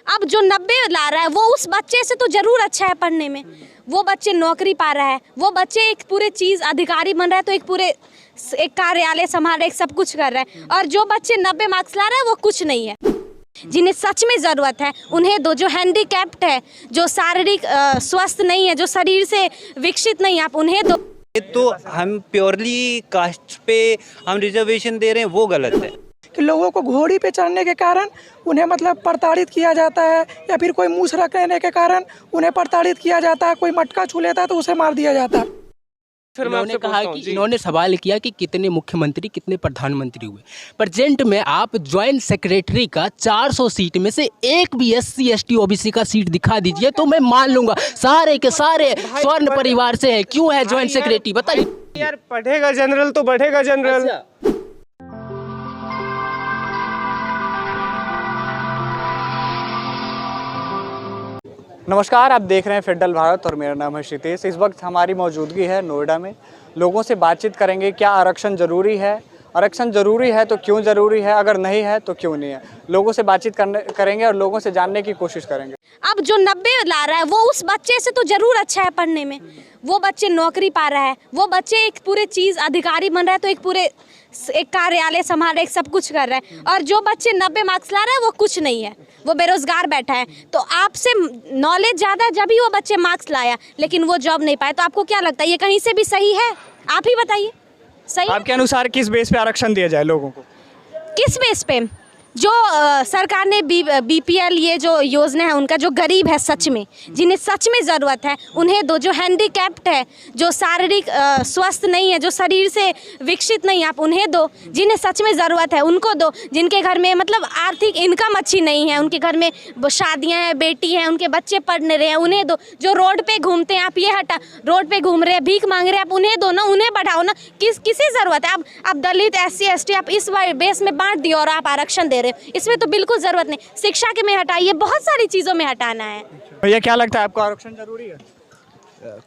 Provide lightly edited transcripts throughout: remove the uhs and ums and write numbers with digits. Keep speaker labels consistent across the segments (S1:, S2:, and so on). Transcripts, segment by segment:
S1: अब जो 90 ला रहा है वो उस बच्चे से तो जरूर अच्छा है पढ़ने में, वो बच्चे नौकरी पा रहा है, वो बच्चे एक पूरे चीज़ अधिकारी बन रहा है, तो एक पूरे एक कार्यालय संभाल रहा है, एक सब कुछ कर रहा है। और जो बच्चे 90 मार्क्स ला रहे हैं वो कुछ नहीं है। जिन्हें सच में ज़रूरत है उन्हें दो, जो हैंडीकैप्ड है, जो शारीरिक स्वस्थ नहीं है, जो शरीर से विकसित नहीं है, आप उन्हें दो।
S2: तो हम प्योरली कास्ट पे हम रिजर्वेशन दे रहे हैं, वो गलत है।
S3: कि लोगों को घोड़ी पे चढ़ने के कारण उन्हें मतलब प्रताड़ित किया जाता है, या फिर कोई मूछ रख लेने के कारण उन्हें प्रताड़ित किया जाता है, कोई मटका छू लेता है तो उसे मार दिया जाता है।
S4: इन्होंने कहा कि इन्होंने सवाल किया कि कितने मुख्यमंत्री कितने प्रधानमंत्री हुए। प्रेजेंट में आप ज्वाइंट सेक्रेटरी का 400 सीट में से एक भी SC ST OBC का सीट दिखा दीजिए तो मैं मान लूंगा सारे के सारे स्वर्ण परिवार से हैं। क्यों है ज्वाइंट सेक्रेटरी, बताइए
S5: यार। पढ़ेगा जनरल तो बढ़ेगा जनरल। नमस्कार, आप देख रहे हैं फिडल भारत और मेरा नाम है क्षितेश। इस वक्त हमारी मौजूदगी है नोएडा में। लोगों से बातचीत करेंगे, क्या आरक्षण ज़रूरी है, आरक्षण ज़रूरी है तो क्यों ज़रूरी है, अगर नहीं है तो क्यों नहीं है। लोगों से बातचीत करेंगे और लोगों से जानने की कोशिश करेंगे।
S1: अब जो 90 ला रहा है वो उस बच्चे से तो जरूर अच्छा है पढ़ने में, वो बच्चे नौकरी पा रहा है, वो बच्चे एक पूरे चीज़ अधिकारी बन रहा है, तो एक पूरे एक कार्यालय संभाल रहा है, एक सब कुछ कर रहा है। और जो बच्चे 90 मार्क्स ला रहा है वो कुछ नहीं है, वो बेरोजगार बैठा है। तो आपसे नॉलेज ज़्यादा, जब ही वो बच्चे मार्क्स लाया लेकिन वो जॉब नहीं पाए, तो आपको क्या लगता है ये कहीं से भी सही है? आप ही बताइए, सही
S5: आपके अनुसार किस बेस पे आरक्षण दिया जाए लोगों को?
S1: किस बेस पे? जो सरकार ने BPL ये जो योजना है उनका, जो गरीब है सच में, जिन्हें सच में ज़रूरत है उन्हें दो। जो हैंडीकैप्ड है, जो शारीरिक स्वस्थ नहीं है, जो शरीर से विकसित नहीं है, आप उन्हें दो। जिन्हें सच में ज़रूरत है उनको दो। जिनके घर में मतलब आर्थिक इनकम अच्छी नहीं है, उनके घर में शादियाँ हैं, बेटी हैं, उनके बच्चे पढ़ नहीं रहे हैं, उन्हें दो। जो रोड पे घूमते हैं, आप ये हटा, रोड पे घूम रहे हैं, भीख मांग रहे हैं, आप उन्हें दो ना, उन्हें बढ़ाओ ना। किसी ज़रूरत है? आप दलित SC ST आप इस बेस में बांट दिए और आप आरक्षण दे रहे, इसमें तो बिल्कुल जरूरत नहीं। शिक्षा के में हटाइए, बहुत सारी चीजों में हटाना है।
S5: भैया क्या लगता है आपको, आरक्षण जरूरी है?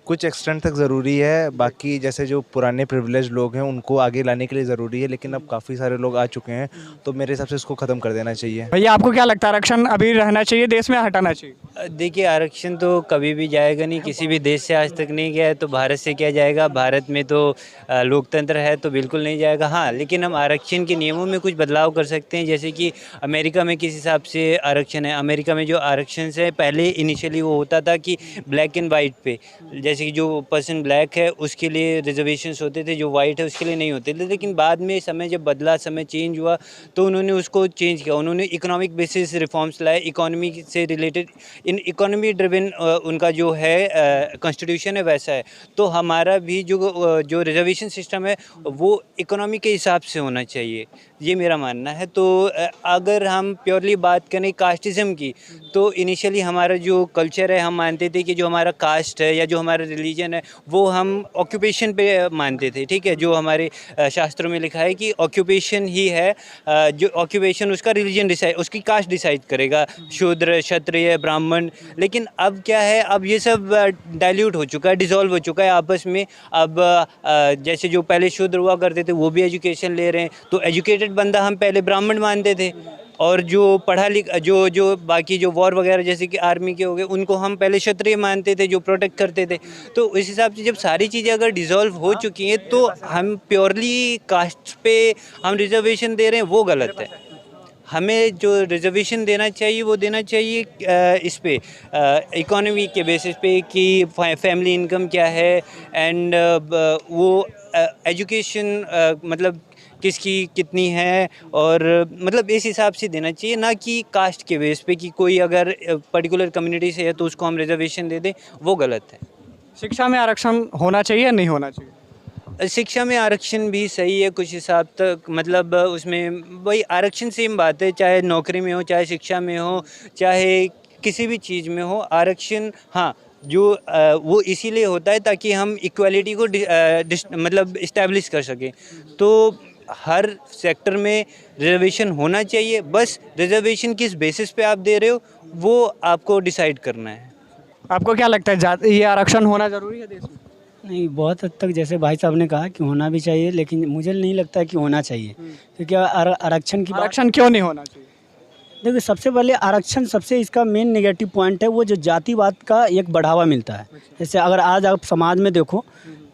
S6: कुछ एक्सटेंट तक ज़रूरी है। बाकी जैसे जो पुराने प्रिविलेज लोग हैं उनको आगे लाने के लिए ज़रूरी है, लेकिन अब काफ़ी सारे लोग आ चुके हैं तो मेरे हिसाब से इसको ख़त्म कर देना चाहिए।
S5: भैया आपको क्या लगता है, आरक्षण अभी रहना चाहिए देश में, हटाना चाहिए?
S2: देखिए, आरक्षण तो कभी भी जाएगा नहीं, किसी भी देश से आज तक नहीं गया है, तो भारत से क्या जाएगा? भारत में तो लोकतंत्र है, तो बिल्कुल नहीं जाएगा। हाँ, लेकिन हम आरक्षण के नियमों में कुछ बदलाव कर सकते हैं। जैसे कि अमेरिका में किस हिसाब से आरक्षण है, अमेरिका में जो आरक्षण है पहले इनिशियली वो होता था कि ब्लैक एंड वाइट पे, जैसे कि जो पर्सन ब्लैक है उसके लिए रिजर्वेशंस होते थे, जो वाइट है उसके लिए नहीं होते थे। लेकिन बाद में समय जब बदला, समय चेंज हुआ, तो उन्होंने उसको चेंज किया। उन्होंने इकोनॉमिक बेसिस रिफॉर्म्स लाए, इकोनॉमी से रिलेटेड, इन इकोनॉमी ड्रिवन उनका जो है कॉन्स्टिट्यूशन है वैसा है। तो हमारा भी जो रिजर्वेशन सिस्टम है वो इकोनॉमी के हिसाब से होना चाहिए, ये मेरा मानना है। तो अगर हम प्योरली बात करें कास्टिज़म की, तो इनिशियली हमारा जो कल्चर है, हम मानते थे कि जो हमारा कास्ट है या जो हमारा रिलीजन है वो हम ऑक्यूपेशन पे मानते थे, ठीक है। जो हमारे शास्त्रों में लिखा है कि ऑक्यूपेशन ही है, जो ऑक्यूपेशन उसका रिलीजन डिसाइड, उसकी कास्ट डिसाइड करेगा, शूद्र, क्षत्रिय, ब्राह्मण। लेकिन अब क्या है, अब ये सब डाइल्यूट हो चुका है, डिसॉल्व हो चुका है आपस में। अब जैसे जो पहले शूद्र हुआ करते थे वो भी एजुकेशन ले रहे हैं, तो एजुकेटेड बंदा हम पहले ब्राह्मण मानते थे, और जो पढ़ा लिखा जो बाकी जो वॉर वगैरह जैसे कि आर्मी के हो गए उनको हम पहले क्षत्रिय मानते थे, जो प्रोटेक्ट करते थे। तो इस हिसाब से जब सारी चीज़ें अगर डिसॉल्व हो चुकी हैं तो हम प्योरली कास्ट पे हम रिजर्वेशन दे रहे हैं, वो गलत है। हमें जो रिजर्वेशन देना चाहिए वो देना चाहिए इस पे इकोनॉमी के बेसिस पे कि फैमिली इनकम क्या है, एंड वो एजुकेशन मतलब किसकी कितनी है, और मतलब इस हिसाब से देना चाहिए, ना कि कास्ट के बेस पे कि कोई अगर पर्टिकुलर कम्युनिटी से है तो उसको हम रिजर्वेशन दे दें, वो गलत है।
S5: शिक्षा में आरक्षण होना चाहिए या नहीं होना चाहिए?
S2: शिक्षा में आरक्षण भी सही है कुछ हिसाब तक, मतलब उसमें वही आरक्षण सेम बात है, चाहे नौकरी में हो, चाहे शिक्षा में हो, चाहे किसी भी चीज़ में हो आरक्षण। हाँ, जो वो इसीलिए होता है ताकि हम इक्वालिटी को मतलब इस्टेब्लिश कर सकें। तो हर सेक्टर में रिजर्वेशन होना चाहिए, बस रिजर्वेशन किस बेसिस पे आप दे रहे हो वो आपको डिसाइड करना है।
S5: आपको क्या लगता है, ये आरक्षण होना ज़रूरी है देश में?
S7: नहीं, बहुत हद तक जैसे भाई साहब ने कहा कि होना भी चाहिए, लेकिन मुझे नहीं लगता कि होना चाहिए, क्योंकि आरक्षण
S5: क्यों नहीं होना चाहिए?
S7: देखिए सबसे पहले आरक्षण सबसे इसका मेन नेगेटिव पॉइंट है वो जो जातिवाद का एक बढ़ावा मिलता है। जैसे अगर आज आप समाज में देखो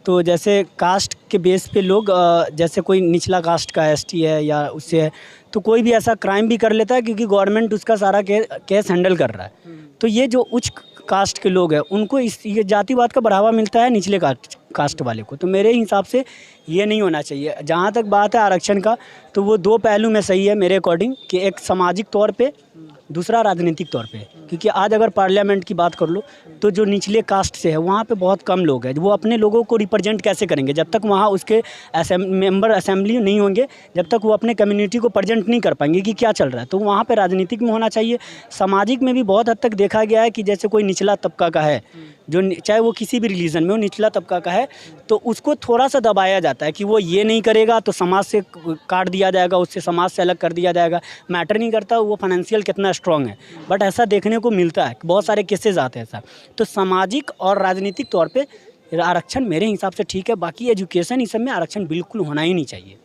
S7: तो जैसे कास्ट के बेस पे लोग जैसे कोई निचला कास्ट का एसटी है या उससे है तो कोई भी ऐसा क्राइम भी कर लेता है क्योंकि गवर्नमेंट उसका सारा केस हैंडल कर रहा है। तो ये जो उच्च कास्ट के लोग हैं उनको ये जातिवाद का बढ़ावा मिलता है निचले कास्ट वाले को। तो मेरे हिसाब से ये नहीं होना चाहिए। जहाँ तक बात है आरक्षण का तो वो दो पहलू में सही है मेरे अकॉर्डिंग कि एक सामाजिक तौर पे, दूसरा राजनीतिक तौर पे। क्योंकि आज अगर पार्लियामेंट की बात कर लो तो जो निचले कास्ट से है वहाँ पे बहुत कम लोग हैं। वो अपने लोगों को रिप्रेजेंट कैसे करेंगे जब तक वहाँ उसके मेंबर असेंबली नहीं होंगे, जब तक वो अपने कम्युनिटी को प्रेजेंट नहीं कर पाएंगे कि क्या चल रहा है। तो वहाँ पे राजनीतिक में होना चाहिए। सामाजिक में भी बहुत हद तक देखा गया है कि जैसे कोई निचला तबका का है जो चाहे वो किसी भी रिलीजन में हो, निचला तबका का है तो उसको थोड़ा सा दबाया जाता है कि वो ये नहीं करेगा तो समाज से काट दिया जाएगा, उससे समाज से अलग कर दिया जाएगा। मैटर नहीं करता वो फाइनेंशियल कितना स्ट्रांग है, बट ऐसा देखने को मिलता है, बहुत सारे केसेस आते हैं ऐसा। तो सामाजिक और राजनीतिक तौर पे आरक्षण मेरे हिसाब से ठीक है। बाकी एजुकेशन इस सब में आरक्षण बिल्कुल होना ही नहीं चाहिए।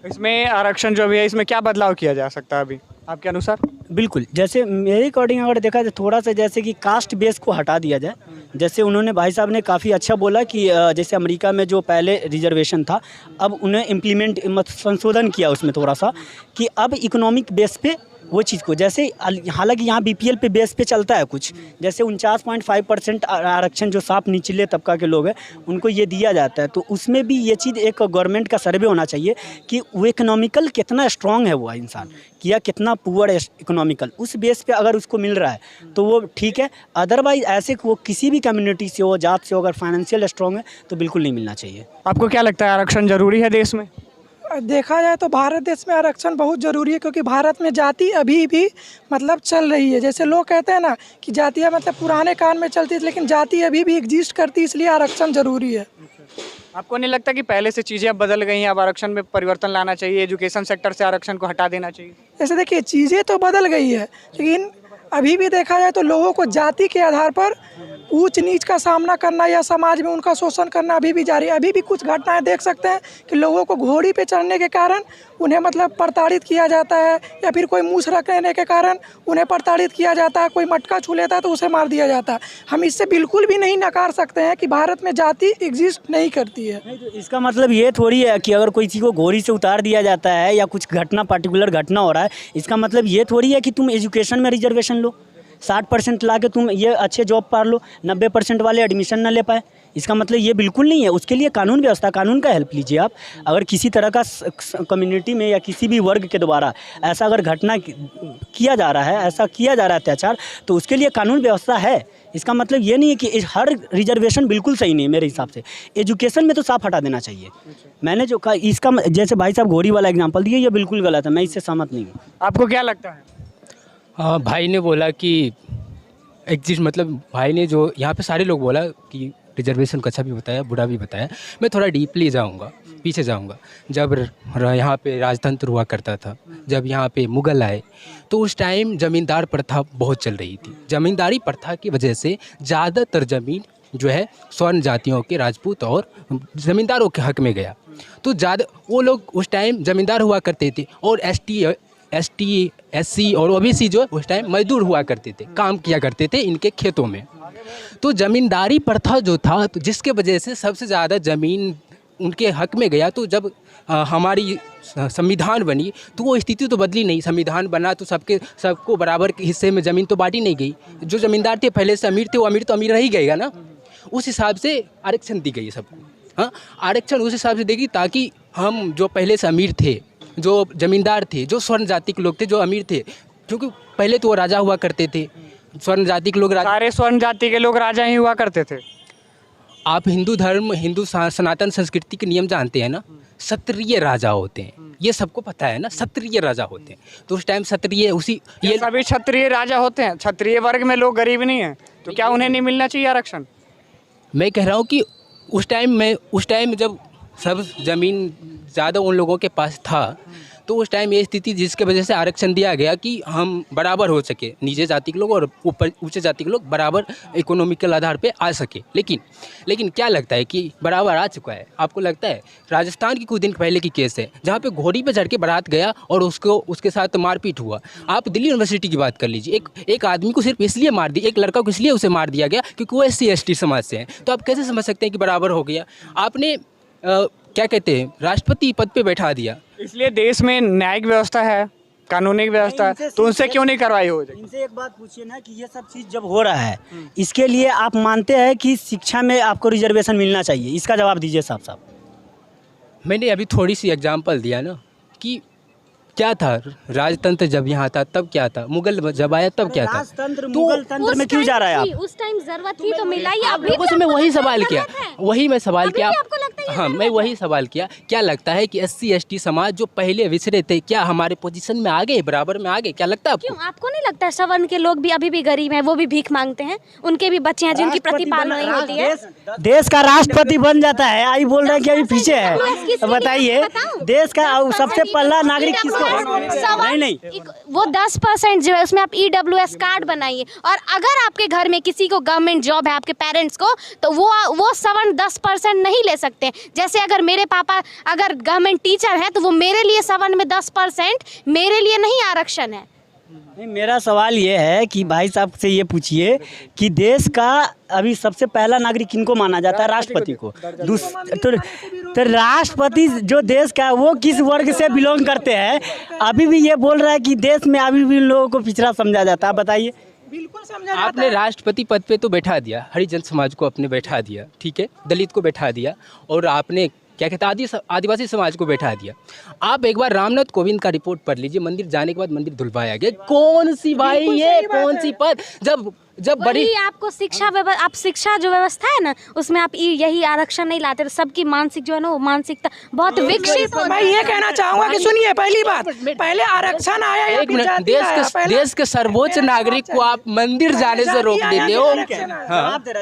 S5: इसमें आरक्षण जो भी है इसमें क्या बदलाव किया जा सकता है अभी आपके अनुसार?
S7: बिल्कुल, जैसे मेरे अकॉर्डिंग अगर देखा जाए थोड़ा सा जैसे कि कास्ट बेस को हटा दिया जाए। जैसे उन्होंने भाई साहब ने काफ़ी अच्छा बोला कि जैसे अमेरिका में जो पहले रिजर्वेशन था अब उन्हें इम्प्लीमेंट संशोधन किया उसमें थोड़ा सा कि अब इकोनॉमिक बेस पे वो चीज़ को, जैसे हालांकि यहाँ बीपीएल पे बेस पे चलता है कुछ, जैसे 49.5% आरक्षण जो साफ निचले तबका के लोग हैं उनको ये दिया जाता है। तो उसमें भी ये चीज़ एक गवर्नमेंट का सर्वे होना चाहिए कि वो इकोनॉमिकल कितना स्ट्रांग है वो इंसान या कितना पुअर है इकोनॉमिकल, उस बेस पे अगर उसको मिल रहा है तो वो ठीक है। अदरवाइज ऐसे वो किसी भी कम्युनिटी से हो, जात से हो, अगर फाइनेंशियल स्ट्रांग है तो बिल्कुल नहीं मिलना चाहिए।
S5: आपको क्या लगता है आरक्षण जरूरी है देश में?
S3: देखा जाए तो भारत देश में आरक्षण बहुत ज़रूरी है क्योंकि भारत में जाति अभी भी मतलब चल रही है। जैसे लोग कहते हैं ना कि जातियाँ मतलब पुराने काल में चलती थी लेकिन जाति अभी भी एग्जिस्ट करती है, इसलिए आरक्षण ज़रूरी है।
S5: आपको नहीं लगता कि पहले से चीज़ें अब बदल गई हैं, अब आरक्षण में परिवर्तन लाना चाहिए, एजुकेशन सेक्टर से आरक्षण को हटा देना चाहिए?
S3: जैसे देखिए चीज़ें तो बदल गई है लेकिन अभी भी देखा जाए तो लोगों को जाति के आधार पर ऊंच नीच का सामना करना या समाज में उनका शोषण करना अभी भी जारी है। अभी भी कुछ घटनाएं देख सकते हैं कि लोगों को घोड़ी पे चढ़ने के कारण उन्हें मतलब प्रताड़ित किया जाता है या फिर कोई मूछ रखने के कारण उन्हें प्रताड़ित किया जाता है, कोई मटका छू लेता है तो उसे मार दिया जाता है। हम इससे बिल्कुल भी नहीं नकार सकते हैं कि भारत में जाति एग्जिस्ट नहीं करती है।
S7: नहीं तो इसका मतलब ये थोड़ी है कि अगर कोई चीज़ को घोड़ी से उतार दिया जाता है या कुछ घटना पर्टिकुलर घटना हो रहा है, इसका मतलब ये थोड़ी है कि तुम एजुकेशन में रिजर्वेशन लो, 60% ला के तुम ये अच्छे जॉब पा लो, 90% वाले एडमिशन ना ले पाए। इसका मतलब ये बिल्कुल नहीं है। उसके लिए कानून व्यवस्था, कानून का हेल्प लीजिए आप। अगर किसी तरह का कम्युनिटी में या किसी भी वर्ग के द्वारा ऐसा अगर घटना किया जा रहा है, ऐसा किया जा रहा है अत्याचार, तो उसके लिए कानून व्यवस्था है। इसका मतलब ये नहीं है कि हर रिजर्वेशन बिल्कुल सही नहीं है। मेरे हिसाब से एजुकेशन में तो साफ हटा देना चाहिए। मैंने जो कहा इसका जैसे भाई साहब घोड़ी वाला एग्जाम्पल दिए, ये बिल्कुल गलत है, मैं इससे सहमत नहीं हूँ।
S5: आपको क्या लगता है?
S4: हाँ, भाई ने बोला कि एग्जिस्ट, मतलब भाई ने जो यहाँ पे सारे लोग बोला कि रिजर्वेशन को अच्छा भी बताया, बुरा भी बताया। मैं थोड़ा डीपली जाऊँगा, पीछे जाऊँगा। जब यहाँ पे राजतंत्र हुआ करता था, जब यहाँ पे मुग़ल आए तो उस टाइम ज़मींदार प्रथा बहुत चल रही थी। ज़मींदारी प्रथा की वजह से ज़्यादातर ज़मीन जो है स्वर्ण जातियों के, राजपूत और ज़मींदारों के हक में गया। तो ज़्यादा वो लोग उस टाइम ज़मींदार हुआ करते थे और एसटी, एससी और ओबीसी जो उस टाइम मजदूर हुआ करते थे, काम किया करते थे इनके खेतों में। तो ज़मींदारी प्रथा जो था, तो जिसके वजह से सबसे ज़्यादा ज़मीन उनके हक में गया। तो जब हमारी संविधान बनी तो वो स्थिति तो बदली नहीं। संविधान बना तो सबको बराबर के हिस्से में ज़मीन तो बांटी नहीं गई। जो ज़मींदार थे पहले से अमीर थे, वो अमीर तो अमीर रह ही गएगा ना। उस हिसाब से आरक्षण दी गई सबको। हाँ, आरक्षण उस हिसाब से देगी ताकि हम जो पहले से अमीर थे, जो ज़मींदार थे, जो स्वर्ण जाति के लोग थे, जो अमीर थे, क्योंकि पहले तो वो राजा हुआ करते थे। स्वर्ण जाति के लोग
S5: सारे स्वर्ण जाति के लोग राजा ही हुआ करते थे।
S4: आप हिंदू धर्म, हिंदू सनातन संस्कृति के नियम जानते हैं ना, क्षत्रिय राजा होते हैं, ये सबको पता है ना, क्षत्रिय राजा होते हैं। तो उस टाइम क्षत्रिय ये
S5: सभी क्षत्रिय राजा होते हैं। क्षत्रिय वर्ग में लोग गरीब नहीं है तो क्या उन्हें नहीं मिलना चाहिए आरक्षण?
S4: मैं कह रहा हूँ कि उस टाइम जब सब ज़मीन ज़्यादा उन लोगों के पास था तो तो उस टाइम ये स्थिति जिसके वजह से आरक्षण दिया गया कि हम बराबर हो सके, नीचे जाति के लोग और ऊपर ऊंचे जाति के लोग बराबर इकोनॉमिकल आधार पे आ सके। लेकिन क्या लगता है कि बराबर आ चुका है? आपको लगता है? राजस्थान की कुछ दिन पहले की केस है जहाँ पे घोड़ी पे चढ़ के बारात गया और उसके साथ मारपीट हुआ। आप दिल्ली यूनिवर्सिटी की बात कर लीजिए, एक आदमी को सिर्फ इसलिए मार दिया, एक लड़का को इसलिए उसे मार दिया गया क्योंकि वो SC/ST समाज से है। तो आप कैसे समझ सकते हैं कि बराबर हो गया? आपने क्या कहते हैं, राष्ट्रपति पद पे बैठा दिया।
S5: इसलिए देश में न्यायिक व्यवस्था है, कानूनी व्यवस्था है, तो उनसे क्यों नहीं कार्रवाई हो जाए?
S7: इनसे एक बात पूछिए ना कि ये सब चीज़ जब हो रहा है, इसके लिए आप मानते हैं कि शिक्षा में आपको रिजर्वेशन मिलना चाहिए? इसका जवाब दीजिए साहब साहब।
S4: मैंने अभी थोड़ी सी एग्जांपल दिया ना कि क्या था राजतंत्र जब यहाँ था तब क्या था, मुगल जब आया तब क्या था।
S7: राजतंत्र मुगल तंत्र में क्यों जा रहा है आप?
S1: उस टाइम जरूरत थी तो मिला ही। अभी
S4: लोगों से मैं वही सवाल किया,
S1: आपको लगता है
S4: हाँ, मैं वही सवाल किया, क्या लगता है कि SC/ST समाज जो पहले विछड़े थे, क्या हमारे पोजीशन में आ गए, बराबर में आ गए? क्या लगता है आपको?
S1: क्यों आपको नहीं लगता है सवर्ण के लोग भी अभी भी गरीब हैं, वो भी भीख मांगते हैं, उनके भी बच्चे हैं जिनकी प्रतिपालना नहीं होती है?
S7: देश का राष्ट्रपति बन जाता है, आई बोल रहे हैं कि अभी पीछे है। तो बताइए, देश का सबसे पहला नागरिक किसको? नहीं,
S1: वो 10% जो है उसमें आप EWS कार्ड बनाइए, और अगर आपके घर में किसी को गवर्नमेंट जॉब है, आपके पेरेंट्स को, तो वो सवर्ण 10% नहीं ले सकते। जैसे अगर मेरे पापा अगर गवर्नमेंट टीचर हैं तो वो मेरे लिए सवर्ण में 10%, मेरे लिए नहीं आरक्षण है।
S7: नहीं, मेरा सवाल ये है कि भाई साहब से ये पूछिए कि देश का अभी सबसे पहला नागरिक किनको माना जाता है? राष्ट्रपति को। तो राष्ट्रपति जो देश का है वो किस वर्ग से बिलोंग करते हैं? अभी भी ये बोल रहा है कि देश में अभी भी लोगों को पिछड़ा समझा जाता है। बताइए।
S3: बिल्कुल समझा।
S4: आपने राष्ट्रपति पद पे तो बैठा दिया, हरिजन समाज को आपने बैठा दिया, ठीक है, दलित को बैठा दिया, और आपने क्या कहते हैं आदिवासी समाज को बैठा दिया। आप एक बार रामनाथ कोविंद का रिपोर्ट पढ़ लीजिए, मंदिर जाने के बाद मंदिर धुलवाया गया। कौन सी भाई ये कौन सी पद? जब बड़ी
S1: आपको शिक्षा जो व्यवस्था है ना, उसमें आप यही आरक्षण नहीं लाते, तो सबकी मानसिक जो है ना, वो मानसिकता बहुत विकसित हो।
S3: मैं ये कहना चाहूंगा कि सुनिए, पहली बात, पहले आरक्षण आया या
S4: एक मिनट, देश के सर्वोच्च नागरिक को आप मंदिर जाने से रोक देते हो।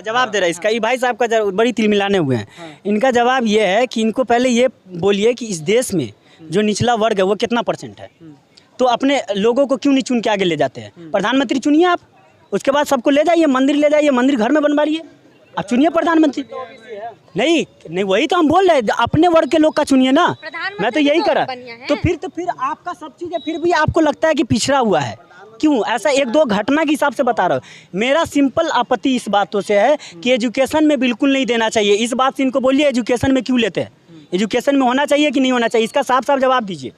S7: जवाब दे रहा है इसका। ये भाई साहब का बड़ी तिल मिलाने हुए हैं। इनका जवाब ये है कि इनको पहले ये बोलिए कि इस देश में जो निचला वर्ग है वो कितना % है, तो अपने लोगों को क्यों नहीं चुन के आगे ले जाते हैं? प्रधानमंत्री चुनिए आप, उसके बाद सबको ले जाइए, मंदिर ले जाइए, मंदिर घर में बनवाइए, आप चुनिए प्रधानमंत्री। नहीं वही तो हम बोल रहे हैं, अपने वर्ग के लोग का चुनिए ना। मैं तो यही करा। तो फिर आपका सब चीज़ है, फिर भी आपको लगता है कि पिछड़ा हुआ है। क्यों? ऐसा एक दो घटना के हिसाब से बता रहा हूँ। मेरा सिंपल आपत्ति इस बातों से है कि एजुकेशन में बिल्कुल नहीं देना चाहिए। इस बात से इनको बोलिए एजुकेशन में क्यों लेते हैं, एजुकेशन में होना चाहिए कि नहीं होना चाहिए, इसका साफ साफ जवाब दीजिए।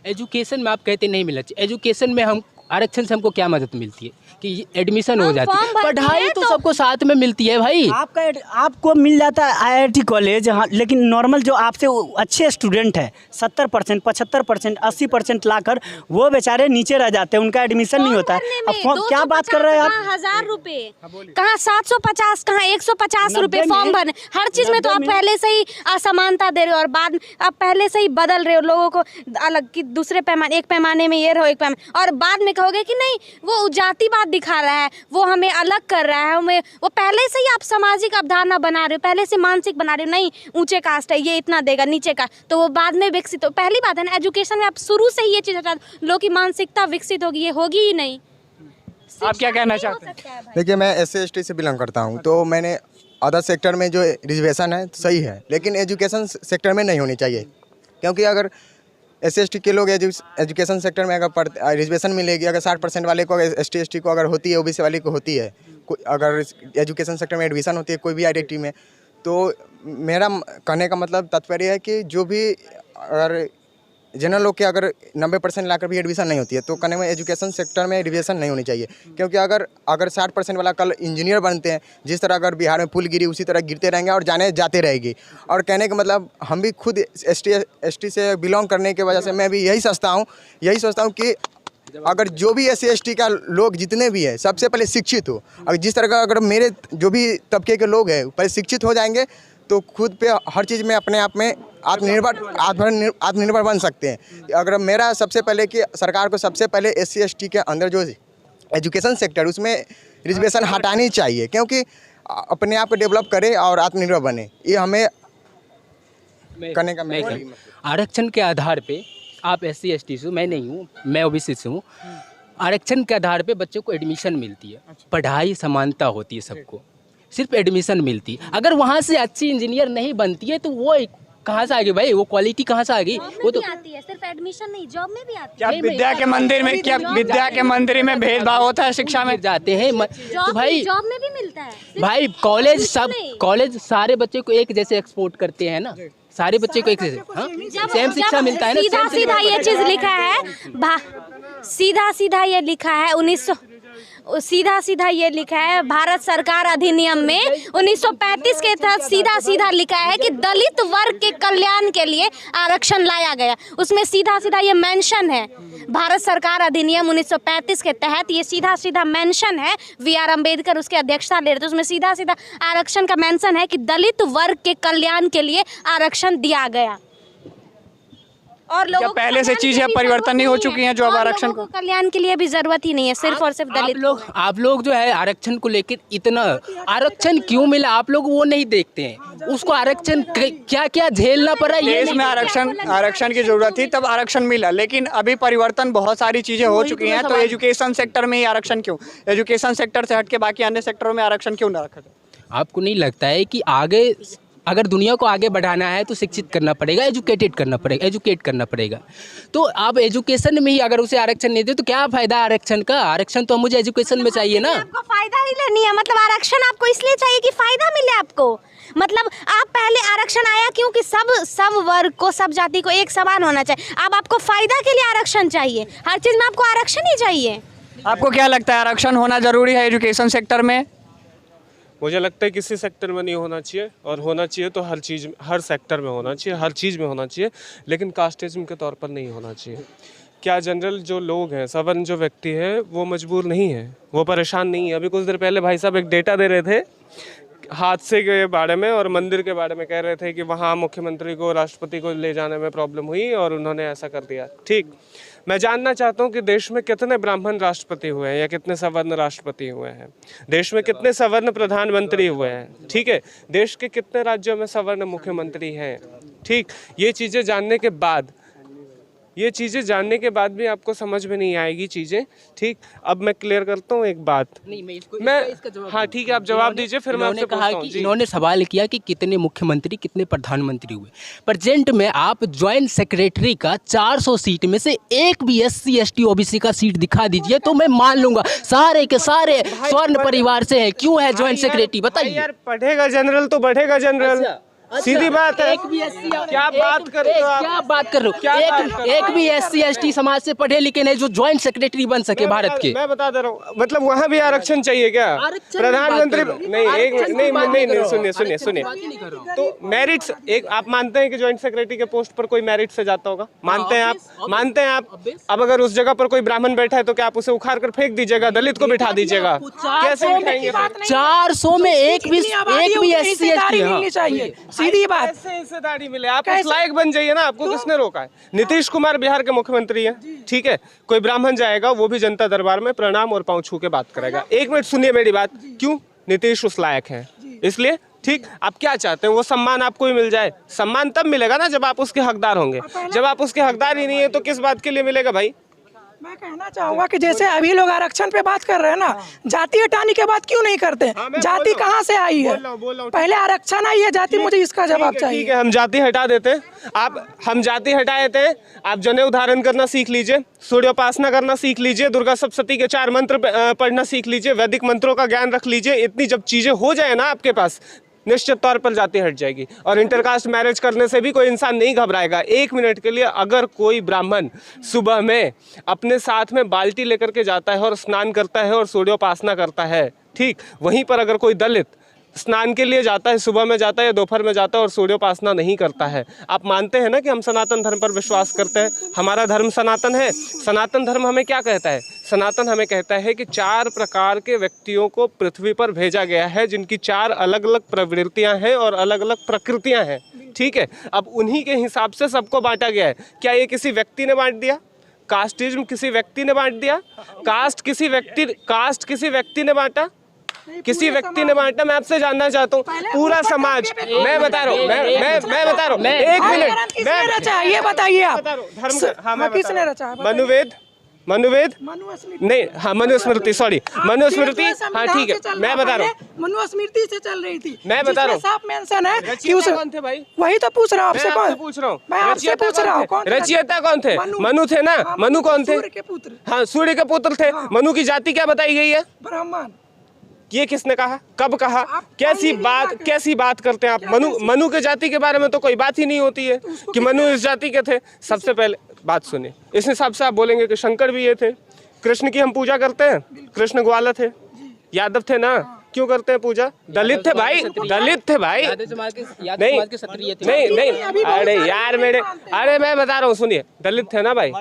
S4: एजुकेशन में आप कहते नहीं मिलना चाहिए, एजुकेशन में हम आरक्षण से हमको क्या मदद मिलती है कि एडमिशन हो जाती है, पढ़ाई तो सबको साथ में मिलती है भाई।
S7: आपको मिल जाता है IIT कॉलेज, हाँ, लेकिन नॉर्मल जो आपसे अच्छे स्टूडेंट है 70%, 75%, 80% लाकर वो बेचारे नीचे रह जाते हैं, उनका एडमिशन नहीं होता है। अब क्या बात कर रहे हैं आप?
S1: 1000 रुपए कहाँ 750, कहाँ 150 रुपए फॉर्म भरने। हर चीज में तो आप पहले से ही असमानता दे रहे हो, और बाद में आप पहले से ही बदल रहे हो लोगों को अलग की दूसरे पैमाने, एक पैमाने में ये रहो, एक पैमाने, और बाद में कहोगे कि नहीं वो जातिवाद दिखा रहा है, वो हमें अलग कर रहा है, हमें वो पहले से ही आप सामाजिक अवधारणा बना रहे हो, पहले से मानसिक बना रहे हो। नहीं, ऊंचे कास्ट है ये इतना देगा, नीचे का तो वो बाद में विकसित हो। पहली बात है ना, एजुकेशन में आप शुरू से ही ये चीज़ हटा दो, लोगों की मानसिकता विकसित होगी, ये होगी ही नहीं।
S5: आप क्या कहना चाहते हैं?
S8: देखिए, मैं SC/ST से बिलोंग करता हूँ, तो मैंने अदर सेक्टर में जो रिजर्वेशन है सही है, लेकिन एजुकेशन सेक्टर में नहीं होनी चाहिए। क्योंकि अगर SC/ST के लोग एजुकेशन सेक्टर में अगर रिजर्वेशन मिलेगी, अगर 60% वाले को ST/ST को अगर होती है, OBC वाले को होती है, अगर एजुकेशन सेक्टर में एडमिशन होती है कोई भी IIT में, तो मेरा कहने का मतलब तात्पर्य है कि जो भी अगर जनरल लोग के अगर 90% लाकर भी एडमिशन नहीं होती है, तो कहने में एजुकेशन सेक्टर में रिजर्वेशन नहीं होनी चाहिए। क्योंकि अगर 60% वाला कल इंजीनियर बनते हैं, जिस तरह अगर बिहार में पुल गिरी उसी तरह गिरते रहेंगे और जाते रहेगी। और कहने का मतलब हम भी खुद ST से बिलोंग करने की वजह से मैं भी यही सोचता हूँ कि अगर जो भी SC/ST का लोग जितने भी है सबसे पहले शिक्षित हो। अगर जिस तरह का अगर मेरे जो भी तबके के लोग हैं पहले शिक्षित हो जाएंगे तो खुद पे हर चीज़ में अपने आप में आत्मनिर्भर बन सकते हैं। अगर मेरा सबसे पहले कि सरकार को सबसे पहले SC/ST के अंदर जो एजुकेशन सेक्टर उसमें रिजर्वेशन हटानी चाहिए, क्योंकि अपने आप को डेवलप करे और आत्मनिर्भर बने। ये हमें करने का
S4: आरक्षण के आधार पे आप SC ST से हो, मैं नहीं हूँ, मैं OBC से हूँ। आरक्षण के आधार पे बच्चों को एडमिशन मिलती है, पढ़ाई समानता होती है सबको, सिर्फ एडमिशन मिलती है। अगर वहाँ से अच्छी इंजीनियर नहीं बनती है तो वो कहाँ से आ गई भाई, वो क्वालिटी कहाँ से आ गई? वो तो
S1: आती है, सिर्फ एडमिशन नहीं, जॉब में भी आती है।
S5: क्या विद्या के मंदिर में भेदभाव होता है शिक्षा में?
S4: जाते हैं तो भाई
S1: जॉब में भी मिलता है
S4: भाई कॉलेज सारे बच्चे को एक जैसे एक्सपोर्ट करते हैं ना, सारे बच्चे को एक जैसे सेम शिक्षा मिलता है ना।
S1: सीधा सीधा ये चीज लिखा है, सीधा सीधा ये लिखा है सीधा सीधा ये लिखा है भारत सरकार अधिनियम में 1935 के तहत सीधा सीधा लिखा है कि दलित वर्ग के कल्याण के लिए आरक्षण लाया गया। उसमें सीधा सीधा ये मेंशन है, भारत सरकार अधिनियम 1935 के तहत ये सीधा सीधा मेंशन है। VR अम्बेडकर उसकी अध्यक्षता ले रहे थे, उसमें सीधा सीधा आरक्षण का मेंशन है कि दलित वर्ग के कल्याण के लिए आरक्षण दिया गया। और लोगों
S5: पहले से चीजें परिवर्तन नहीं हो चुकी हैं जो अब आरक्षण को
S1: कल्याण के लिए भी जरूरत ही नहीं है, सिर्फ और सिर्फ दलित
S4: आप लोग जो है आरक्षण को लेकर इतना आरक्षण क्यों मिला आप लोग वो नहीं देखते हैं। उसको आरक्षण क्या क्या झेलना पड़ा, ये
S5: देश में आरक्षण की जरूरत थी तब आरक्षण मिला, लेकिन अभी परिवर्तन बहुत सारी चीजें हो चुकी हैं। तो एजुकेशन सेक्टर में ही आरक्षण क्यों, एजुकेशन सेक्टर से हटके बाकी अन्य सेक्टरों में आरक्षण क्यों ना रखा जाए?
S4: आपको नहीं लगता है कि आगे अगर दुनिया को आगे बढ़ाना है तो शिक्षित करना पड़ेगा, एजुकेट करना पड़ेगा। तो आप एजुकेशन में ही अगर उसे आरक्षण नहीं दे तो क्या फायदा आरक्षण का? आरक्षण तो मुझे एजुकेशन में चाहिए ना।
S1: आपको फायदा ही लेनी है, मतलब आरक्षण आपको इसलिए चाहिए कि फायदा मिले आपको। मतलब आप पहले आरक्षण आया क्योंकि सब वर्ग को, सब जाति को एक समान होना चाहिए। अब आपको फायदा के लिए आरक्षण चाहिए, हर चीज में आपको आरक्षण ही चाहिए।
S5: आपको क्या लगता है आरक्षण होना जरूरी है एजुकेशन सेक्टर में?
S9: मुझे लगता है किसी सेक्टर में नहीं होना चाहिए, और होना चाहिए तो हर सेक्टर में होना चाहिए, हर चीज़ में होना चाहिए, लेकिन कास्टिज्म के तौर पर नहीं होना चाहिए। क्या जनरल जो लोग हैं, सवर्ण जो व्यक्ति है, वो मजबूर नहीं है, वो परेशान नहीं है। अभी कुछ देर पहले भाई साहब एक डेटा दे रहे थे हादसे के बारे में और मंदिर के बारे में, कह रहे थे कि वहाँ मुख्यमंत्री को, राष्ट्रपति को ले जाने में प्रॉब्लम हुई और उन्होंने ऐसा कर दिया। ठीक, मैं जानना चाहता हूँ कि देश में कितने ब्राह्मण राष्ट्रपति हुए हैं या कितने सवर्ण राष्ट्रपति हुए हैं, देश में कितने सवर्ण प्रधानमंत्री हुए हैं, ठीक है, देश के कितने राज्यों में सवर्ण मुख्यमंत्री हैं। ठीक, ये चीज़ें जानने के बाद भी आपको समझ में नहीं आएगी चीज़ें। ठीक, अब मैं क्लियर करता हूँ एक बात। हाँ ठीक है, आप जवाब दीजिए फिर मैं आपसे पूछता हूँ।
S4: इन्होंने सवाल किया कि कितने मुख्यमंत्री, कितने प्रधानमंत्री हुए। प्रेजेंट में आप ज्वाइंट सेक्रेटरी का 400 सीट में से एक भी SC ST OBC का सीट दिखा दीजिए तो मैं मान लूंगा सारे के सारे स्वर्ण परिवार से है। क्यों है ज्वाइंट सेक्रेटरी, बताइए।
S9: यार पढ़ेगा जनरल तो बढ़ेगा जनरल, सीधी बात है। क्या बात कर रहे हो?
S4: एक भी SC ST समाज से पढ़े लिखे नहीं जो ज्वाइंट सेक्रेटरी बन सके भारत के।
S9: मैं बता दे रहा हूँ, मतलब वहाँ भी आरक्षण चाहिए क्या? प्रधानमंत्री नहीं, सुनिए। तो मेरिट्स, एक आप मानते हैं कि ज्वाइंट सेक्रेटरी के पोस्ट पर कोई मेरिट से जाता होगा? मानते हैं आप? अब अगर उस जगह पर कोई ब्राह्मण बैठा है तो क्या आप उसे उखाड़ कर फेंक दीजिएगा, दलित को बिठा दीजिएगा? कैसे बिठाएंगे?
S4: 400 में एक भी SC ST
S3: चाहिए, सीधी बात।
S9: ऐसे दाढ़ी मिले, आप उस लायक बन जाइए ना, आपको किसने रोका है? नीतीश कुमार बिहार के मुख्यमंत्री हैं, ठीक है, कोई ब्राह्मण जाएगा वो भी जनता दरबार में प्रणाम और पांव छू के बात करेगा। एक मिनट सुनिए मेरी बात, क्यों? नीतीश उस लायक है इसलिए। ठीक, आप क्या चाहते हैं? वो सम्मान आपको ही मिल जाए। सम्मान तब मिलेगा ना जब आप उसके हकदार होंगे, जब आप उसके हकदार ही नहीं है तो किस बात के लिए मिलेगा भाई?
S3: मैं कहना चाहूँगा कि जैसे अभी लोग आरक्षण पे बात कर रहे हैं ना, जाति हटाने के बाद क्यों नहीं करते? जाति कहाँ से आई है? पहले आरक्षण आई है, जाति, मुझे इसका जवाब चाहिए।
S9: ठीक है, हम जाति हटा देते हैं। हम जाति हटा देते हैं। आप जनेऊ धारण करना सीख लीजिए, सूर्योपासना करना सीख लीजिए, दुर्गा सप्तशती के 4 मंत्र पढ़ना सीख लीजिए, वैदिक मंत्रों का ज्ञान रख लीजिए। इतनी जब चीजें हो जाए ना आपके पास, निश्चित तौर पर जाति हट जाएगी। और इंटरकास्ट मैरिज करने से भी कोई इंसान नहीं घबराएगा। 1 मिनट के लिए अगर कोई ब्राह्मण सुबह में अपने साथ में बाल्टी लेकर के जाता है और स्नान करता है और सूर्योपासना करता है, ठीक, वहीं पर अगर कोई दलित स्नान के लिए जाता है, सुबह में जाता है या दोपहर में जाता है और सूर्योपासना नहीं करता है, आप मानते हैं ना कि हम सनातन धर्म पर विश्वास करते हैं? हमारा धर्म सनातन है। सनातन धर्म हमें क्या कहता है? सनातन हमें कहता है कि 4 प्रकार के व्यक्तियों को पृथ्वी पर भेजा गया है, जिनकी 4 अलग अलग प्रवृत्तियां हैं और अलग अलग प्रकृतियां हैं। ठीक है, अब उन्हीं के हिसाब से सबको बांटा गया है। क्या ये किसी व्यक्ति ने बांट दिया? कास्टिज्म किसी व्यक्ति ने बांट दिया? कास्ट किसी व्यक्ति ने बांटा? किसी व्यक्ति ने बांटा? मैं आपसे जानना चाहता हूँ। पूरा समाज, मैं बता रहा हूँ, मैं बता रहा हूँ, एक मिनट,
S3: किसने रचा है ये बताइए आप?
S9: धर्म, हाँ मैं
S3: किसने रचा है?
S9: मनुवेद नहीं, हाँ मनुस्मृति, सॉरी मनुस्मृति, हाँ ठीक है, मैं बता रहा हूँ,
S3: मनुस्मृति से चल रही थी।
S9: मैं बता रहा हूँ,
S3: साफ मेंशन है कि उस
S9: कौन थे भाई?
S3: वही तो पूछ रहा हूँ आपसे,
S9: मैं पूछ रहा हूँ,
S3: मैं आपसे पूछ रहा हूँ
S9: रचयिता कौन थे? मनु थे ना? मनु कौन थे?
S3: सूर्य के पुत्र,
S9: हाँ सूर्य के पुत्र थे। मनु की जाति क्या बताई गई है?
S3: ब्राह्मण।
S9: ये किसने कहा? कब कहा? कैसी बात करते हैं आप? मनु के जाति के बारे में तो कोई बात ही नहीं होती है कि मनु इस जाति के थे। सबसे पहले बात सुनिए, इस हिसाब से आप बोलेंगे कि शंकर भी ये थे। कृष्ण की हम पूजा करते हैं, कृष्ण ग्वाला थे, यादव थे ना? क्यों करते हैं पूजा? दलित थे भाई, दलित थे भाई। नहीं, अरे यार मेरे, अरे मैं बता रहा हूँ, सुनिए, दलित थे ना भाई?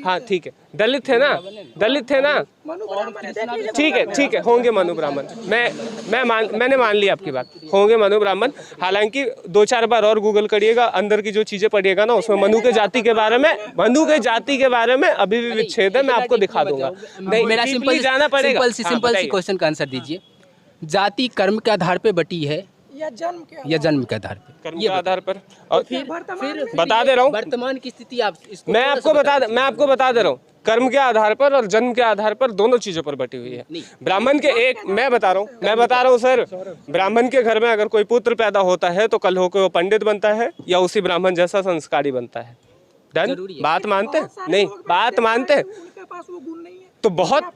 S9: हाँ ठीक है, दलित थे ना? ठीक है, होंगे मनु ब्राह्मण। मैंने मान लिया आपकी बात, होंगे मनु ब्राह्मण। हालांकि 2-4 बार और गूगल करिएगा, अंदर की जो चीजें पढ़िएगा ना, उसमें मनु के जाति के बारे में अभी भी विच्छेद है, मैं आपको दिखा दूंगा। नहीं,
S4: मेरा सिंपल
S9: जाना पड़ेगा।
S4: सिंपल सी क्वेश्चन का आंसर दीजिए। जाति कर्म के आधार पे बटी है
S3: या जन्म
S4: के आधार पे?
S9: कर्म के आधार पर। और
S4: फिर
S9: बता दे रहा हूँ,
S4: वर्तमान की स्थिति आप
S9: मैं आपको बता दे रहा हूँ, कर्म के आधार पर और जन्म के आधार पर दोनों चीजों पर बटी हुई है। ब्राह्मण के एक, मैं बता रहा हूँ सर, ब्राह्मण के घर में अगर कोई पुत्र पैदा होता है तो कल होकर वो पंडित बनता है या उसी ब्राह्मण जैसा संस्कारी बनता है। डन? बात मानते? नहीं, बात मानते तो बहुत,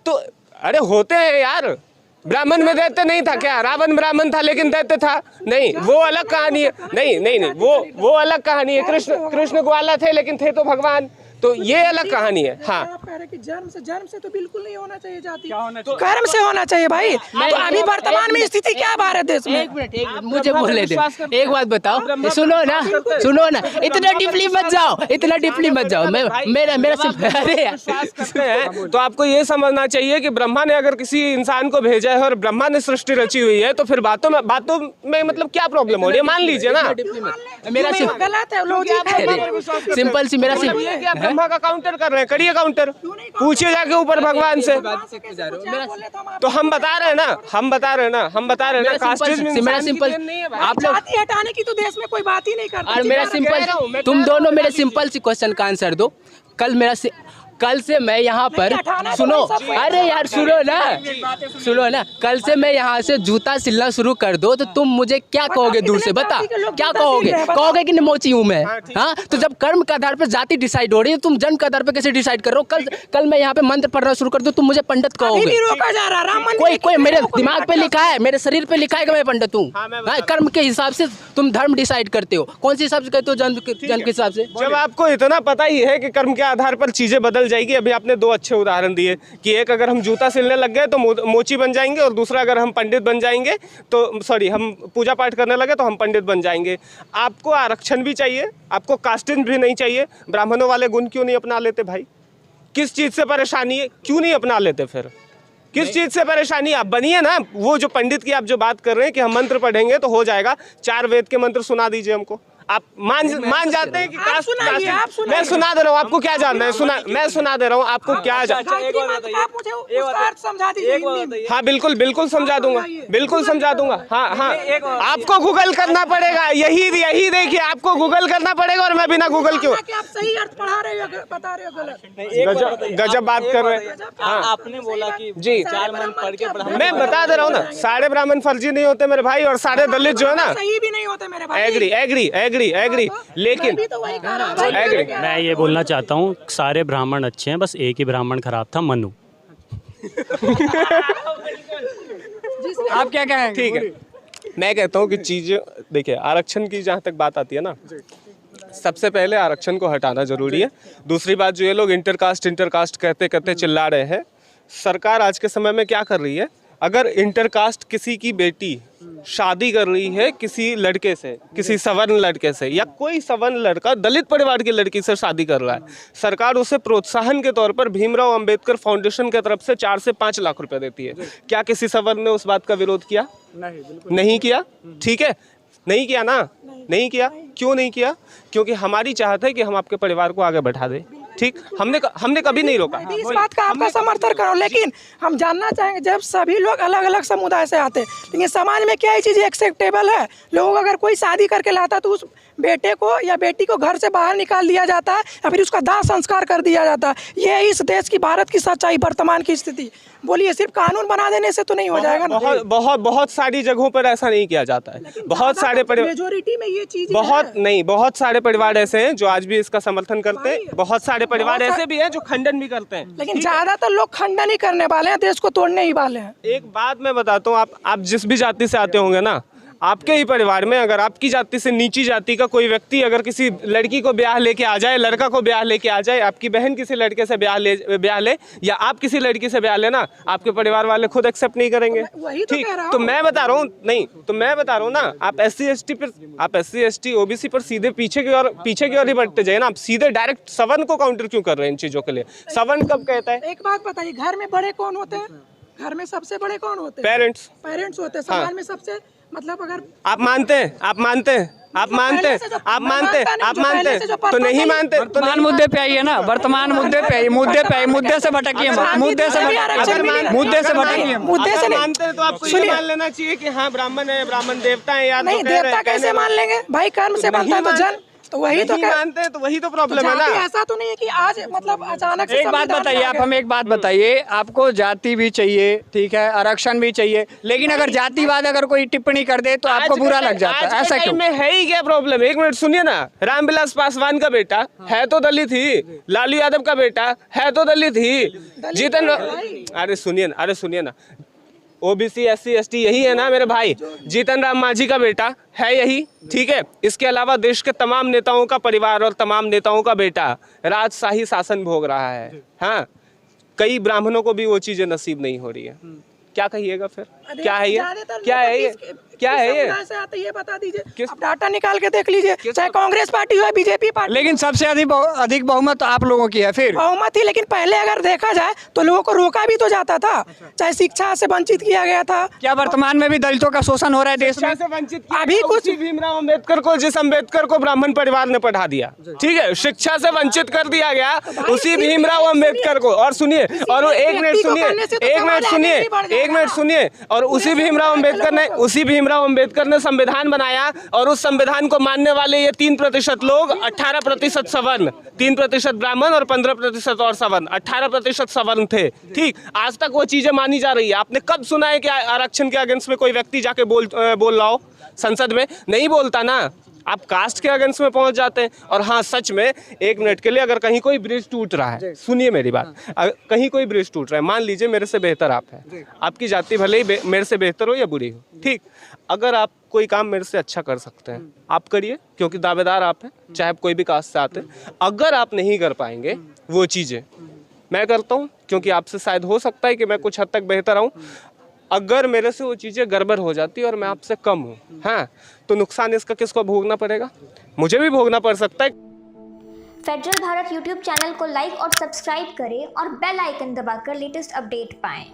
S9: तो अरे होते हैं यार। ब्राह्मण में दैत्य नहीं था क्या? रावण ब्राह्मण था लेकिन दैत्य था नहीं, वो अलग कहानी है। नहीं, वो अलग कहानी है। कृष्ण ग्वाला थे लेकिन थे तो भगवान, तो ये अलग कहानी है। हाँ,
S3: आप कह रहे हैं कि जन्म से तो बिल्कुल नहीं होना चाहिए जाति, कर्म से होना चाहिए भाई। तो अभी वर्तमान में स्थिति क्या है भारत देश में?
S4: एक मिनट मुझे बोलने दे, एक बात बताओ, सुनो ना, इतना डीपली मत जाओ। मेरा अरे यार,
S9: तो आपको ये समझना चाहिए कि ब्रह्मा ने अगर किसी इंसान को भेजा है और ब्रह्मा ने सृष्टि रची हुई है, तो फिर बातों में मतलब क्या प्रॉब्लम हो रही है? मान लीजिए ना,
S4: मेरा
S3: गलत है, लॉजिक
S4: सिंपल सी, मेरा
S9: ब्रह्मा का काउंटर कर रहे हैं, करिए काउंटर, पूछिए जाके ऊपर भगवान से। तो हम बता रहे हैं ना, कास्टिज्म।
S4: मेरा सिंपल, आप लोग
S3: जाति हटाने की तो देश में कोई बात ही नहीं करता।
S4: और मेरा सिंपल, तुम दोनों मेरे सिंपल सी क्वेश्चन का आंसर दो। कल से मैं यहाँ पर, सुनो, अरे यार सुनो ना, कल से मैं यहाँ से जूता सिलना शुरू कर दो तो तुम मुझे क्या कहोगे? दूर से बता, क्या कहोगे कि निमोची हूँ मैं? हाँ, तो जब कर्म के आधार पर जाति डिसाइड हो रही है, तुम जन्म के आधार पर कैसे डिसाइड कर रहे हो? कल मैं यहाँ पे मंत्र पढ़ना शुरू कर दूँ, तुम मुझे पंडित कहोगे? कोई मेरे दिमाग पे लिखा है, मेरे शरीर पे लिखा है कि मैं पंडित हूँ? कर्म के हिसाब से तुम धर्म डिसाइड करते हो, कौन से हिसाब से कहते हो? जन्म के हिसाब से।
S9: जब आपको इतना पता ही है कि कर्म के आधार पर चीजें बदल जाएगी, अभी आपने 2 अच्छे उदाहरण दिए कि एक, अगर हम जूता सिलने लग गए तो मोची बन जाएंगे, और दूसरा, अगर हम पंडित बन जाएंगे तो, सॉरी, हम पूजा पाठ करने लगे तो हम पंडित बन जाएंगे। आपको आरक्षण भी चाहिए, आपको कास्टिज्म भी नहीं चाहिए। ब्राह्मणों वाले गुण क्यों नहीं अपना लेते भाई? किस चीज से परेशानी है? क्यों नहीं अपना लेते फिर? किस चीज से परेशानी? आप बनिए ना। वो जो पंडित की आप जो बात कर रहे हैं कि हम मंत्र पढ़ेंगे तो हो जाएगा, 4 वेद के मंत्र सुना दीजिए हमको। आप मान जाते हैं कि मैं सुना दे रहा हूँ, आपको क्या जानना है? मैं सुना दे रहा हूँ, आपको क्या जानना है? हाँ बिल्कुल समझा दूंगा, हाँ। आपको गूगल करना पड़ेगा, यही देखिए, आपको गूगल करना पड़ेगा। और मैं बिना गूगल क्यों?
S3: सही अर्थ पढ़ा रहे हो, बता रहे हो गलत।
S9: गजब बात कर रहे हैं। हाँ,
S10: आपने बोला कि
S9: जी,
S10: 4 मंत्र पढ़ के
S9: मैं बता दे रहा हूँ ना, सारे ब्राह्मण फर्जी नहीं होते मेरे भाई, और सारे दलित जो है ना,
S3: सही भी नहीं होते मेरे भाई।
S9: एग्री, लेकिन
S10: मैं ये बोलना चाहता हूँ, सारे ब्राह्मण अच्छे हैं, बस एक ही ब्राह्मण खराब था, मनु।
S9: आप क्या कहेंगे? ठीक है, मैं कहता हूँ कि चीज़ें देखिए, आरक्षण की जहाँ तक बात आती है ना, सबसे पहले आरक्षण को हटाना जरूरी है। दूसरी बात, जो ये लोग इंटरकास्ट कहते चिल्ला रहे हैं, सरकार आज के समय में क्या कर रही है? अगर इंटरकास्ट किसी की बेटी शादी कर रही है किसी लड़के से, किसी सवर्ण लड़के से, या कोई सवर्ण लड़का दलित परिवार की लड़की से शादी कर रहा है, सरकार उसे प्रोत्साहन के तौर पर भीमराव अंबेडकर फाउंडेशन की तरफ से 4 से 5 लाख रुपए देती है। क्या किसी सवर्ण ने उस बात का विरोध किया? नहीं किया। ठीक है, नहीं किया ना, नहीं किया। क्यों नहीं किया? क्योंकि हमारी चाहत है कि हम आपके परिवार को आगे बढ़ा दें। ठीक, हमने कभी नहीं रोका।
S3: इस बात का आपका समर्थन करो, लेकिन हम जानना चाहेंगे जब सभी लोग अलग अलग समुदाय से आते हैं, लेकिन समाज में क्या ये चीज़ एक्सेप्टेबल है? लोग अगर कोई शादी करके लाता तो उस बेटे को या बेटी को घर से बाहर निकाल दिया जाता है या फिर उसका दाह संस्कार कर दिया जाता है। ये इस देश की, भारत की सच्चाई, वर्तमान की स्थिति। बोलिए, सिर्फ कानून बना देने से तो नहीं हो जाएगा ना?
S9: बहुत सारी जगहों पर ऐसा नहीं किया जाता है। बहुत सारे परिवार,
S3: मेजोरिटी में ये चीज
S9: बहुत सारे परिवार ऐसे हैं जो आज भी इसका समर्थन करते हैं। बहुत सारे परिवार ऐसे भी हैं जो खंडन भी करते हैं।
S3: लेकिन ज्यादातर लोग खंडन ही करने वाले हैं, देश को तोड़ने ही वाले हैं।
S9: एक बात मैं बताता हूँ, आप जिस भी जाति से आते होंगे ना, आपके ही परिवार में अगर आपकी जाति से नीची जाति का कोई व्यक्ति अगर किसी लड़की को ब्याह लेके आ जाए, लड़का को ब्याह लेके आ जाए, आपकी बहन किसी लड़के से ब्याह ले या आप किसी लड़की से ब्याह लेना, आपके परिवार वाले खुद एक्सेप्ट नहीं करेंगे। ठीक, तो मैं बता रहा हूँ, नहीं तो मैं बता रहा हूँ ना, आप SC ST OBC पर सीधे पीछे की ओर ही बढ़ते जाए ना। आप सीधे डायरेक्ट सवर्ण को काउंटर क्यों कर रहे हैं इन चीजों के लिए? सवर्ण कब कहता है?
S3: एक बात बताइए, घर में बड़े कौन होते हैं? घर में सबसे बड़े कौन होते हैं? पेरेंट्स होते हैं। समाज में सबसे, मतलब अगर
S9: आप मानते हैं तो नहीं मानते।
S11: वर्तमान मुद्दे पे आइए ना, वर्तमान मुद्दे पे मुद्दे से भटकिए, मुद्दे से
S9: मानते हैं तो आपको ये मान लेना चाहिए कि हाँ ब्राह्मण है, ब्राह्मण देवता है या
S3: नहीं। देवता कैसे मान लेंगे भाई? कर्म से बनता है तो जन, तो वही तो
S9: मानते हैं, तो वही तो प्रॉब्लम है ना।
S3: ऐसा तो नहीं है कि आज मतलब अचानक से।
S11: एक बात बताइए, आप हमें एक बात बताइए, आपको जाति भी चाहिए, ठीक है, आरक्षण भी चाहिए, लेकिन अगर जातिवाद अगर कोई टिप्पणी कर दे तो आपको बुरा लग जाता है, ऐसा क्यों?
S9: में है ही क्या प्रॉब्लम? एक मिनट सुनिए ना, रामविलास पासवान का बेटा है तो दलित ही, लालू यादव का बेटा है तो दलित ही, जीतन, अरे सुनिए ना, OBC SC ST यही है ना मेरे भाई। जीतन राम मांझी का बेटा है यही, ठीक है। इसके अलावा देश के तमाम नेताओं का परिवार और तमाम नेताओं का बेटा राजशाही शासन भोग रहा है। हाँ, कई ब्राह्मणों को भी वो चीजें नसीब नहीं हो रही है। क्या कहिएगा फिर? क्या है ये?
S3: ये बता दीजिए, आप डाटा निकाल के देख लीजिए, चाहे कांग्रेस पार्टी हो, बीजेपी पार्टी।
S11: लेकिन सबसे अधिक बहुमत आप लोगों की है। फिर
S3: बहुमत ही, लेकिन पहले अगर देखा जाए तो लोगों को रोका भी तो जाता था, चाहे शिक्षा से वंचित किया गया था।
S11: क्या वर्तमान में भी दलितों का शोषण हो रहा है देश में?
S9: से वंचित किया
S3: अभी कुछ
S9: भीमराव अम्बेडकर को, जिस अम्बेडकर को ब्राह्मण परिवार ने पढ़ा दिया, ठीक है, शिक्षा से वंचित कर दिया गया उसी भीमराव अम्बेडकर को। और सुनिए, और एक मिनट सुनिए, और उसी भीमराव अम्बेडकर ने संविधान बनाया, और उस संविधान को मानने वाले ये 3% लोग, 18% सवर्ण, 3% ब्राह्मण और 15% और सवर्ण, 18% सवर्ण थे। ठीक, आज तक वो चीजें मानी जा रही है। आपने कब सुना है कि आरक्षण के अगेंस्ट में कोई व्यक्ति जाके बोल रहा हो संसद में? नहीं बोलता ना। आप कास्ट के अगेंस्ट में पहुंच जाते हैं। और हाँ, सच में एक मिनट के लिए, अगर कहीं कोई ब्रिज टूट रहा है, सुनिए मेरी बात, कहीं कोई ब्रिज टूट रहा है, मान लीजिए मेरे से बेहतर आप हैं, आपकी जाति भले ही मेरे से बेहतर हो या बुरी हो, ठीक, अगर आप कोई काम मेरे से अच्छा कर सकते हैं, आप करिए, क्योंकि दावेदार आप हैं, चाहे आप कोई भी कास्ट से आते हैं। अगर आप नहीं कर पाएंगे वो चीज़ें, मैं करता हूँ, क्योंकि आपसे शायद हो सकता है कि मैं कुछ हद तक बेहतर आऊँ। अगर मेरे से वो चीज़ें गड़बड़ हो जाती है और मैं आपसे कम हूँ, हाँ, तो नुकसान इसका किसको भोगना पड़ेगा? मुझे भी भोगना पड़ सकता है।
S12: फेडरल भारत यूट्यूब चैनल को लाइक और सब्सक्राइब करें और बेल आइकन दबाकर लेटेस्ट अपडेट पाएं।